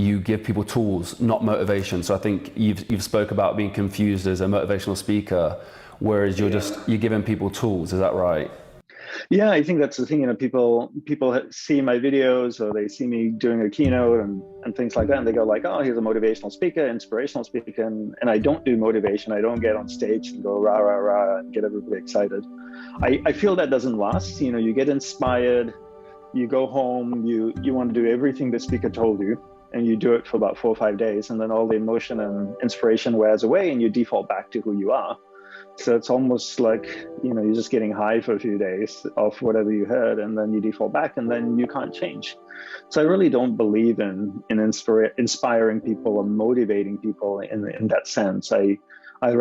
you give people tools, not motivation. So I think you've spoke about being confused as a motivational speaker, whereas you're giving people tools. Is that right? Yeah, I think that's the thing. People see my videos or they see me doing a keynote and things like that, and they go like, "Oh, he's a motivational speaker, inspirational speaker," and I don't do motivation. I don't get on stage and go rah rah rah and get everybody excited. I feel that doesn't last. You get inspired, you go home, you want to do everything the speaker told you, and you do it for about 4 or 5 days, and then all the emotion and inspiration wears away, and you default back to who you are. So it's almost like, you're just getting high for a few days of whatever you heard, and then you default back, and then you can't change. So I really don't believe in inspiring people or motivating people in that sense. I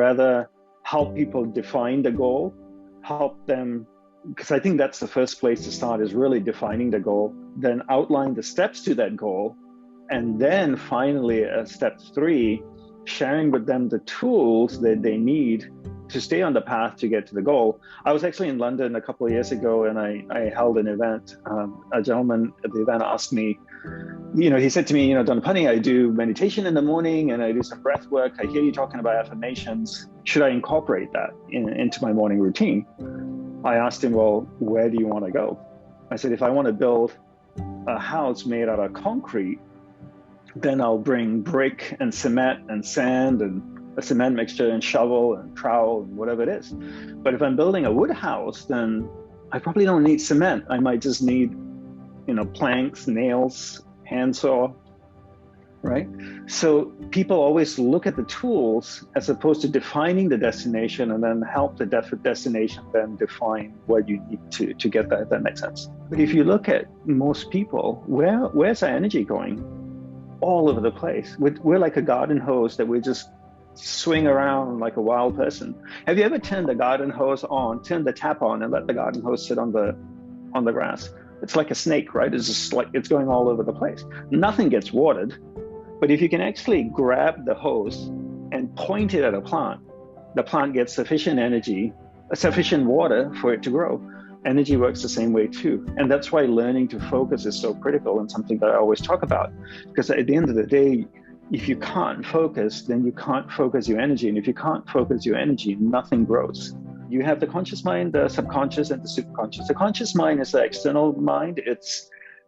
rather help people define the goal, help them, because I think that's the first place to start, is really defining the goal, then outline the steps to that goal, and then finally, step 3, sharing with them the tools that they need to stay on the path to get to the goal. I was actually in London a couple of years ago, and I held an event. A gentleman at the event asked me, he said to me, Dandapani, I do meditation in the morning and I do some breath work. I hear you talking about affirmations. Should I incorporate that into my morning routine? I asked him, well, where do you want to go? I said, if I want to build a house made out of concrete, then I'll bring brick and cement and sand and a cement mixture and shovel and trowel and whatever it is. But if I'm building a wood house, then I probably don't need cement. I might just need, planks, nails, handsaw, right? So people always look at the tools as opposed to defining the destination, and then help the destination then define what you need to get there, if that makes sense. But if you look at most people, where's our energy going? All over the place. We're like a garden hose that we just swing around like a wild person. Have you ever turned the garden hose on, turned the tap on, and let the garden hose sit on the grass? It's like a snake, right? It's just like it's going all over the place. Nothing gets watered, but if you can actually grab the hose and point it at a plant, the plant gets sufficient energy, sufficient water for it to grow. Energy works the same way too. And that's why learning to focus is so critical, and something that I always talk about. Because at the end of the day, if you can't focus, then you can't focus your energy. And if you can't focus your energy, nothing grows. You have the conscious mind, the subconscious, and the superconscious. The conscious mind is the external mind.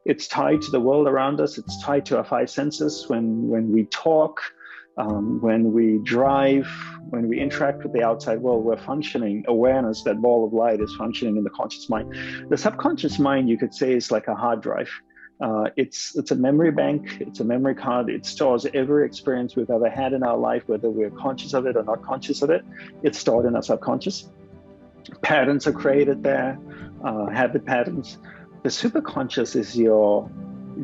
It's tied to the world around us. It's tied to our 5 senses. When we talk, when we drive, when we interact with the outside world, we're functioning. Awareness, that ball of light, is functioning in the conscious mind. The subconscious mind, you could say, is like a hard drive. It's a memory bank. It's a memory card. It stores every experience we've ever had in our life, whether we're conscious of it or not conscious of it. It's stored in our subconscious. Patterns are created there, habit patterns. The superconscious is your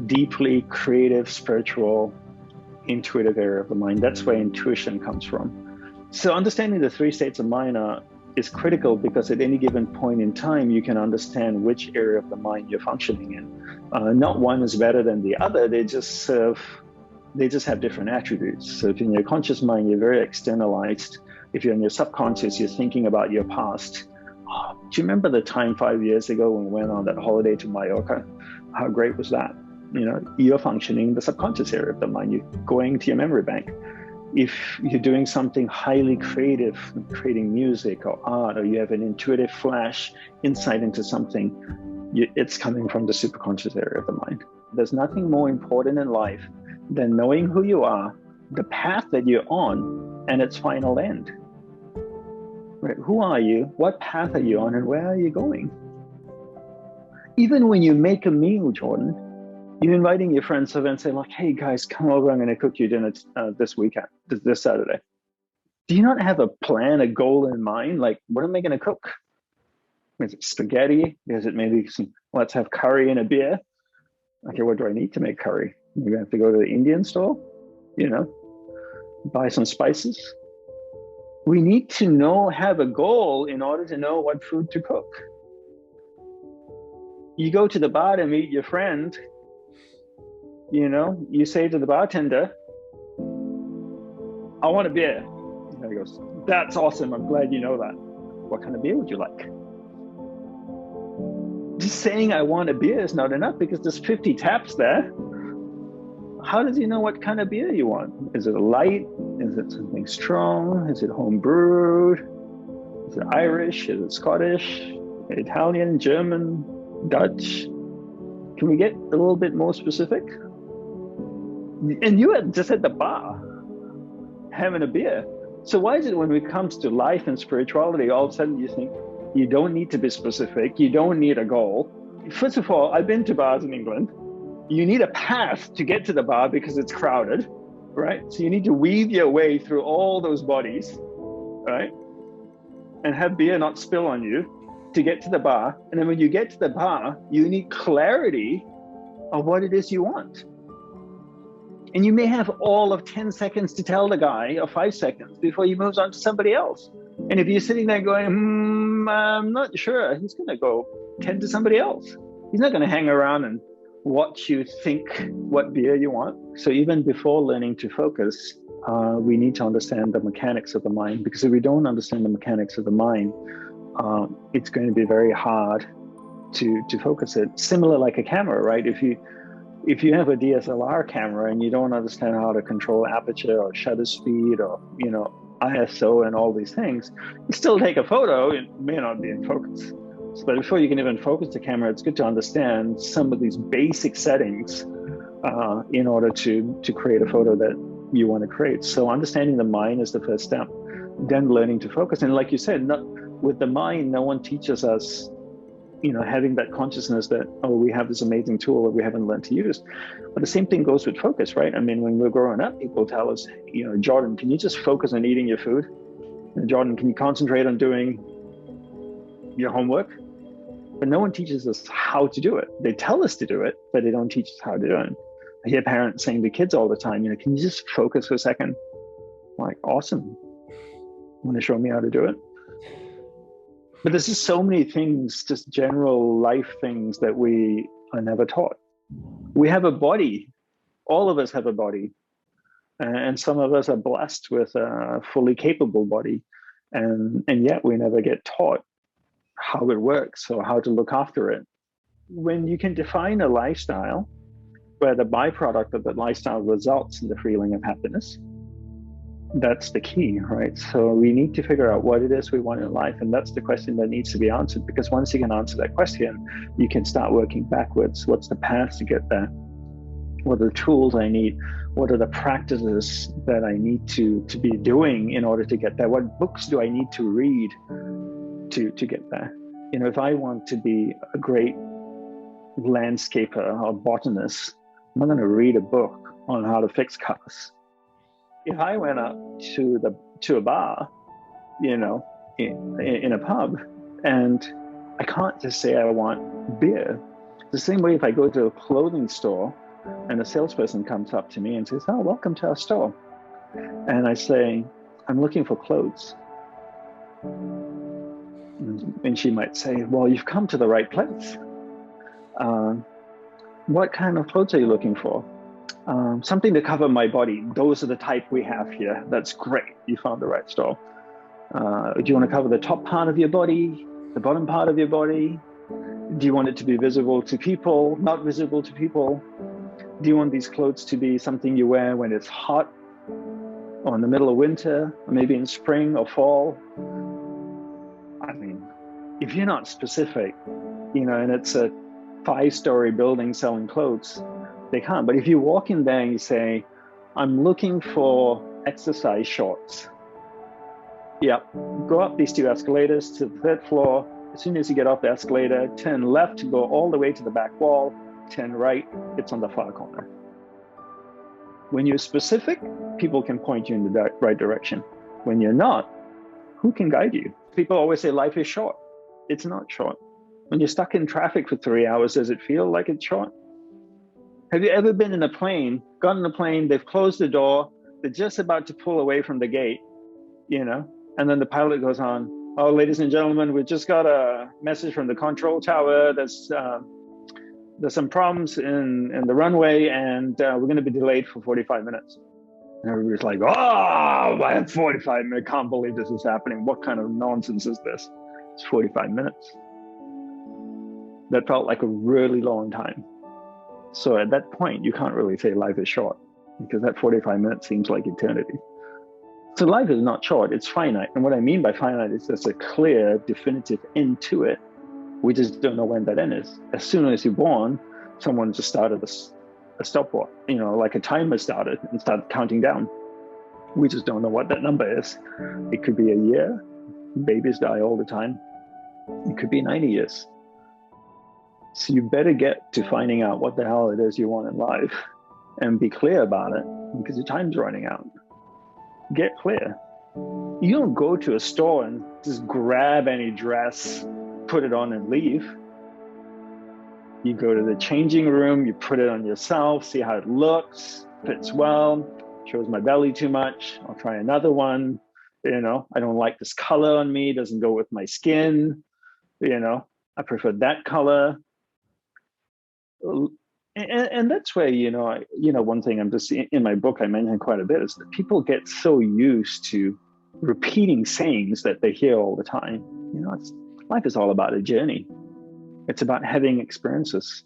deeply creative, spiritual, intuitive area of the mind. That's where intuition comes from. So understanding the 3 states of mind is critical, because at any given point in time, you can understand which area of the mind you're functioning in. Not one is better than the other. They just have different attributes. So if in your conscious mind, you're very externalized. If you're in your subconscious, you're thinking about your past. Oh, do you remember the time 5 years ago when we went on that holiday to Mallorca? How great was that? You're functioning in the subconscious area of the mind. You're going to your memory bank. If you're doing something highly creative, creating music or art, or you have an intuitive flash insight into something, it's coming from the superconscious area of the mind. There's nothing more important in life than knowing who you are, the path that you're on, and its final end. Right? Who are you? What path are you on? And where are you going? Even when you make a meal, Jordan, you're inviting your friends over and say, like, hey guys, come over, I'm going to cook you dinner this weekend, this Saturday. Do you not have a plan, a goal in mind? Like, what am I going to cook? Is it spaghetti? Is it maybe let's have curry and a beer? Okay, what do I need to make curry? Maybe I have to go to the Indian store, buy some spices. We need to have a goal in order to know what food to cook. You go to the bar to meet your friend, you say to the bartender, I want a beer. And he goes, that's awesome. I'm glad you know that. What kind of beer would you like? Just saying I want a beer is not enough, because there's 50 taps there. how does he know what kind of beer you want? Is it a light? Is it something strong? Is it home brewed? Is it Irish? Is it Scottish? Italian, German, Dutch? Can we get a little bit more specific? And you are just at the bar having a beer. So why is it when it comes to life and spirituality, all of a sudden you think you don't need to be specific, you don't need a goal? First of all, I've been to bars in England. You need a path to get to the bar because it's crowded, right? So you need to weave your way through all those bodies, right? And have beer not spill on you to get to the bar. And then when you get to the bar, you need clarity of what it is you want. And you may have all of 10 seconds to tell the guy, or 5 seconds, before he moves on to somebody else. And if you're sitting there going, I'm not sure, he's going to go tend to somebody else. He's not going to hang around and watch you think what beer you want. So even before learning to focus, we need to understand the mechanics of the mind, because if we don't understand the mechanics of the mind, it's going to be very hard to focus it. Similar like a camera, right? If you have a DSLR camera and you don't understand how to control aperture or shutter speed or, ISO and all these things, you still take a photo, it may not be in focus. But before you can even focus the camera, it's good to understand some of these basic settings in order to create a photo that you want to create. So understanding the mind is the first step, then learning to focus. And like you said, with the mind, no one teaches us having that consciousness that, we have this amazing tool that we haven't learned to use. But the same thing goes with focus, right? I mean, when we're growing up, people tell us, Jordan, can you just focus on eating your food? And Jordan, can you concentrate on doing your homework? But no one teaches us how to do it. They tell us to do it, but they don't teach us how to do it. I hear parents saying to kids all the time, can you just focus for a second? I'm like, awesome. Want to show me how to do it? But there's just so many things, just general life things that we are never taught. We have a body. All of us have a body. And some of us are blessed with a fully capable body. And yet we never get taught how it works or how to look after it. When you can define a lifestyle where the byproduct of that lifestyle results in the feeling of happiness, that's the key, right? So we need to figure out what it is we want in life. And that's the question that needs to be answered, because once you can answer that question, you can start working backwards. What's the path to get there? What are the tools I need? What are the practices that I need to be doing in order to get there? What books do I need to read to get there? If I want to be a great landscaper or botanist, I'm not going to read a book on how to fix cars. If I went up to a bar, in a pub, and I can't just say I want beer. The same way if I go to a clothing store and a salesperson comes up to me and says, "Oh, welcome to our store," and I say, "I'm looking for clothes," and she might say, "Well, you've come to the right place. What kind of clothes are you looking for?" Something to cover my body. Those are the type we have here. That's great. You found the right store. Do you want to cover the top part of your body, the bottom part of your body? Do you want it to be visible to people, not visible to people? Do you want these clothes to be something you wear when it's hot, or in the middle of winter, or maybe in spring or fall? I mean, if you're not specific, and it's a 5-story building selling clothes, they can't. But if you walk in there and you say, "I'm looking for exercise shorts," yeah, go up these 2 escalators to the 3rd floor. As soon as you get off the escalator, turn left to go all the way to the back wall, turn right, it's on the far corner. When you're specific, people can point you in the right direction. When you're not, who can guide you? People always say life is short. It's not short. When you're stuck in traffic for 3 hours, does it feel like it's short? Have you ever been in a plane, got in a plane, they've closed the door, they're just about to pull away from the gate, and then the pilot goes on, "Oh, ladies and gentlemen, we just got a message from the control tower. There's some problems in the runway, and we're going to be delayed for 45 minutes. And everybody's like, "Oh, I have 45 minutes. I can't believe this is happening. What kind of nonsense is this?" It's 45 minutes. That felt like a really long time. So at that point, you can't really say life is short, because that 45 minutes seems like eternity. So life is not short, it's finite. And what I mean by finite is there's a clear, definitive end to it. We just don't know when that end is. As soon as you're born, someone just started a stopwatch, like a timer started and started counting down. We just don't know what that number is. It could be a year. Babies die all the time. It could be 90 years. So you better get to finding out what the hell it is you want in life and be clear about it, because your time's running out. Get clear. You don't go to a store and just grab any dress, put it on and leave. You go to the changing room, you put it on yourself, see how it looks, fits well, shows my belly too much, I'll try another one. I don't like this color on me, doesn't go with my skin. I prefer that color. And that's where, one thing I'm just in my book, I mentioned quite a bit, is that people get so used to repeating sayings that they hear all the time. Life is all about a journey. It's about having experiences.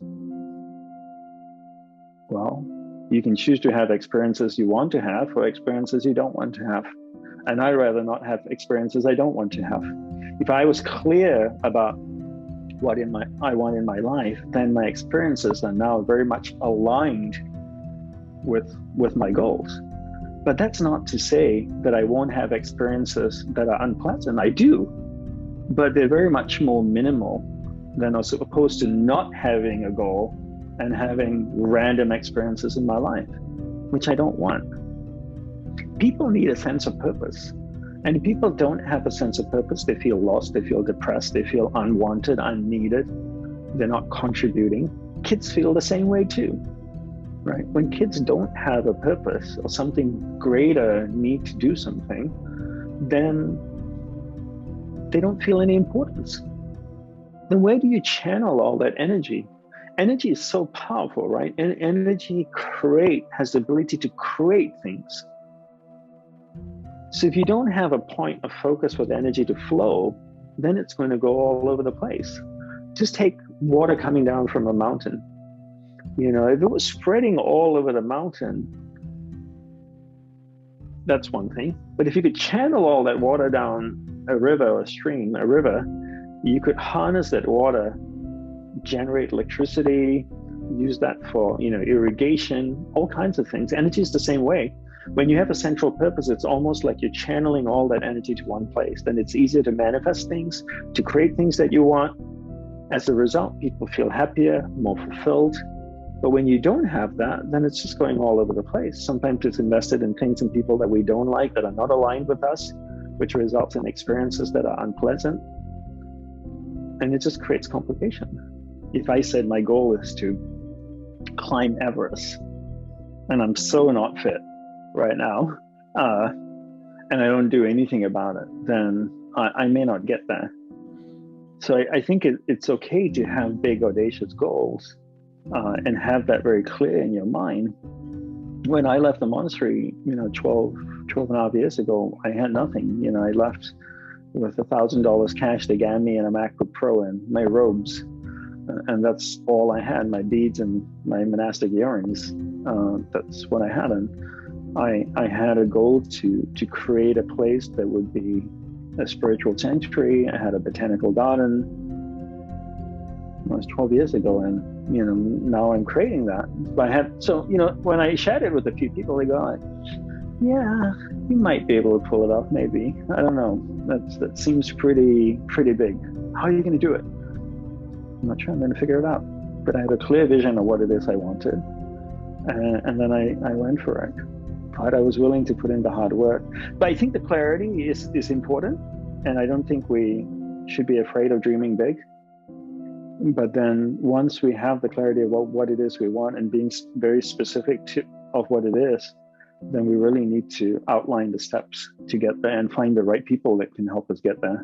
Well, you can choose to have experiences you want to have or experiences you don't want to have. And I'd rather not have experiences I don't want to have. If I was clear about what I want in my life, then my experiences are now very much aligned with my goals. But that's not to say that I won't have experiences that are unpleasant. I do, but they're very much more minimal than as opposed to not having a goal and having random experiences in my life, which I don't want. People need a sense of purpose. And if people don't have a sense of purpose, they feel lost, they feel depressed, they feel unwanted, unneeded, they're not contributing. Kids feel the same way too, right? When kids don't have a purpose or something greater need to do something, then they don't feel any importance. Then where do you channel all that energy? Energy is so powerful, right? And energy has the ability to create things. So if you don't have a point of focus for the energy to flow, then it's going to go all over the place. Just take water coming down from a mountain. If it was spreading all over the mountain, that's one thing. But if you could channel all that water down a river or a river, you could harness that water, generate electricity, use that for, irrigation, all kinds of things. Energy is the same way. When you have a central purpose, it's almost like you're channeling all that energy to one place. Then it's easier to manifest things, to create things that you want. As a result, people feel happier, more fulfilled. But when you don't have that, then it's just going all over the place. Sometimes it's invested in things and people that we don't like, that are not aligned with us, which results in experiences that are unpleasant. And it just creates complication. If I said my goal is to climb Everest, and I'm so not fit right now, and I don't do anything about it, then I may not get there. So I think it's okay to have big, audacious goals and have that very clear in your mind. When I left the monastery, 12 and a half years ago, I had nothing. I left with $1,000 cash they gave me and a MacBook Pro and my robes. And that's all I had, my beads and my monastic earrings. That's what I had. And I had a goal to create a place that would be a spiritual sanctuary. I had a botanical garden. It was 12 years ago, and now I'm creating that. But when I shared it with a few people, they go, yeah, you might be able to pull it off, maybe. I don't know. That seems pretty big. How are you going to do it? I'm not sure. I'm going to figure it out. But I had a clear vision of what it is I wanted, and then I went for it. But I was willing to put in the hard work. But I think the clarity is important, and I don't think we should be afraid of dreaming big. But then once we have the clarity about what it is we want and being very specific of what it is, then we really need to outline the steps to get there and find the right people that can help us get there.